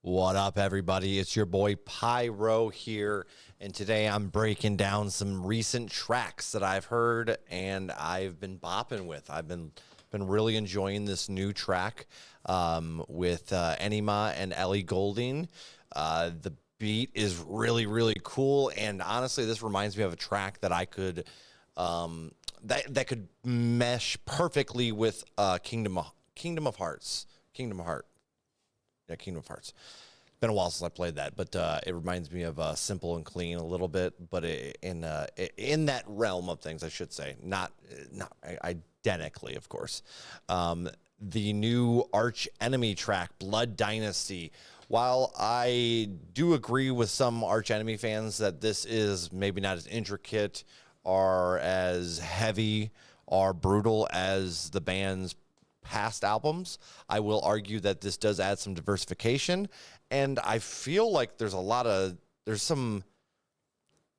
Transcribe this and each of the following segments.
What up, everybody? It's your boy Pyro here, and today I'm breaking down some recent tracks that I've heard and I've been bopping with. I've been really enjoying this new track with Anyma and Ellie Goulding. The beat is really cool, and honestly, this reminds me of a track that I could that could mesh perfectly with Kingdom of Hearts. Kingdom of Hearts. Been a while since I played that, but it reminds me of Simple and Clean a little bit, but in that realm of things, I should say, not identically, of course. The new Arch Enemy track, Blood Dynasty. While I do agree with some Arch Enemy fans that this is maybe not as intricate or as heavy or brutal as the band's past albums, I will argue that this does add some diversification, and I feel like there's some,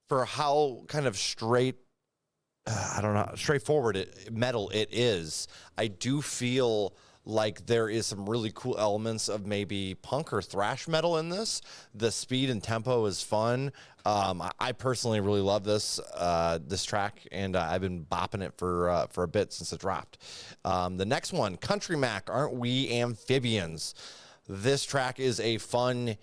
for how kind of straightforward metal it is, I do feel like there is some really cool elements of maybe punk or thrash metal in this. The speed and tempo is fun. I personally really love this track, and I've been bopping it for a bit since it dropped. The next one, Country Mac, Aren't We Amphibians? This track is a fun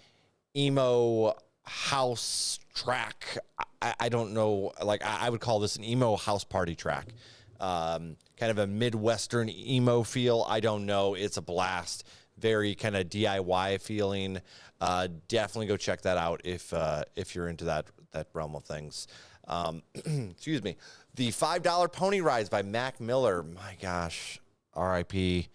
emo house track. I don't know, like I would call this an emo house party track. Kind of a Midwestern emo feel. I don't know. It's a blast. Very kind of DIY feeling. Definitely go check that out if you're into that realm of things. Excuse me. The $5 Pony Rides by Mac Miller. My gosh, R.I.P.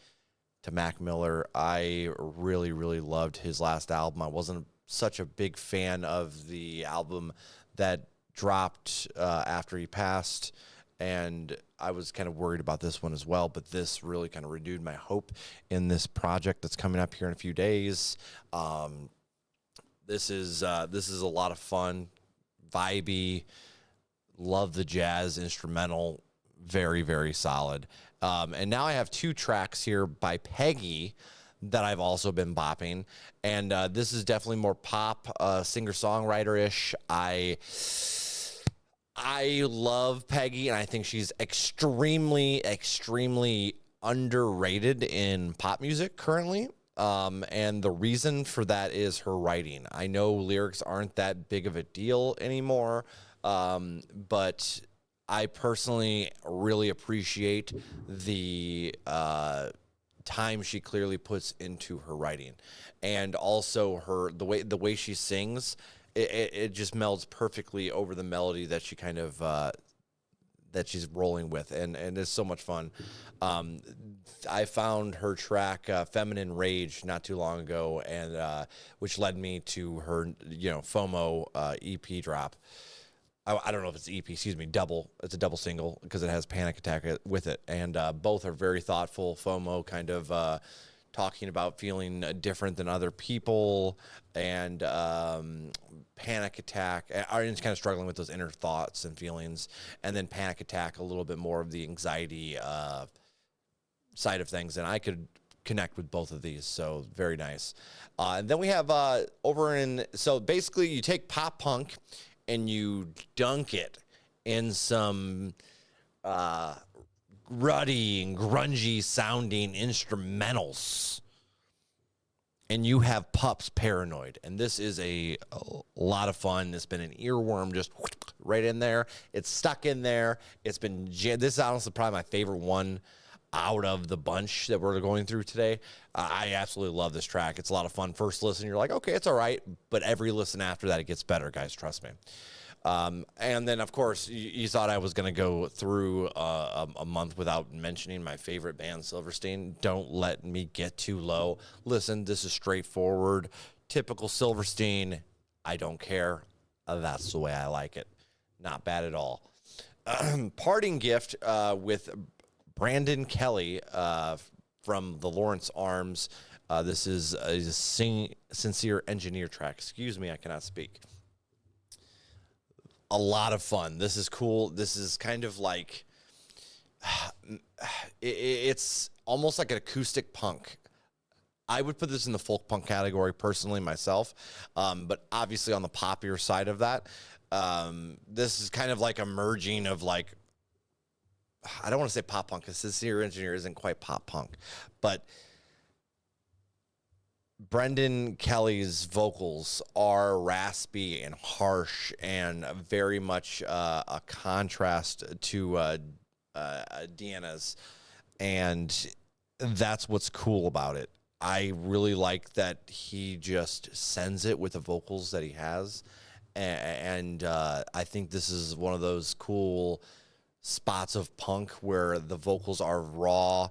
to Mac Miller. I really loved his last album. I wasn't such a big fan of the album that dropped after he passed, and I was kind of worried about this one as well, but this really kind of renewed my hope in this project that's coming up here in a few days. This is a lot of fun, vibey. Love the jazz instrumental, very solid. And now I have two tracks here by PEGGY that I've also been bopping, and this is definitely more pop, singer-songwriter-ish. I love PEGGY, and I think she's extremely underrated in pop music currently. And the reason for that is her writing. I know lyrics aren't that big of a deal anymore, but I personally really appreciate the time she clearly puts into her writing, and also the way she sings. It just melds perfectly over the melody that she kind of that she's rolling with, and it's so much fun. I found her track "Feminine Rage" not too long ago, and which led me to her FOMO EP drop. I don't know if it's EP, excuse me, double. It's a double single because it has Panic Attack with it, and both are very thoughtful. FOMO kind of talking about feeling different than other people, and Panic Attack are just kind of struggling with those inner thoughts and feelings, and then Panic Attack a little bit more of the anxiety side of things, and I could connect with both of these, so very nice. And then we have so basically you take pop punk and you dunk it in some ruddy and grungy sounding instrumentals, and you have Pups Paranoid, and this is a lot of fun. It's been an earworm just right in there. It's stuck in there. This is honestly probably my favorite one out of the bunch that we're going through today. I absolutely love this track. It's a lot of fun. First listen, you're like, okay, it's all right, but every listen after that, it gets better, guys, trust me. And then, of course, you thought I was going to go through a month without mentioning my favorite band, Silverstein. Don't let me get too low. Listen, this is straightforward, typical Silverstein. I don't care. That's the way I like it. Not bad at all. Parting Gift with Brandon Kelly from the Lawrence Arms. This is a Sincere Engineer track. Excuse me, I cannot speak. A lot of fun. This is cool. This is kind of like, it's almost like an acoustic punk. I would put this in the folk punk category personally myself, but obviously on the poppier side of that, this is kind of like a merging of like, I don't want to say pop punk because this here engineer isn't quite pop punk, but Brendan Kelly's vocals are raspy and harsh and very much a contrast to Deanna's, and that's what's cool about it. I really like that he just sends it with the vocals that he has, and I think this is one of those cool spots of punk where the vocals are raw,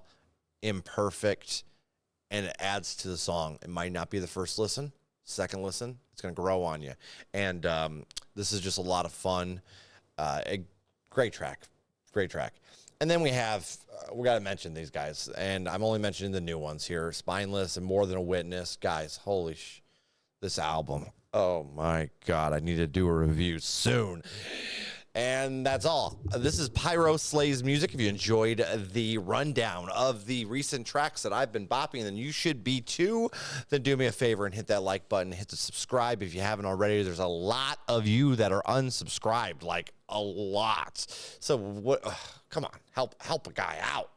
imperfect, and it adds to the song. It might not be the first listen, second listen, it's going to grow on you. And this is just a lot of fun. A great track, great track. And then we have, we got to mention these guys, and I'm only mentioning the new ones here, Spineless and More Than a Witness. Guys, holy this album. Oh my God, I need to do a review soon. And that's all. This is Pyro Slays Music. If you enjoyed the rundown of the recent tracks that I've been bopping, then you should be too. Then do me a favor and hit that like button, hit the subscribe if you haven't already. There's a lot of you that are unsubscribed, like a lot. So what? Come on, help a guy out.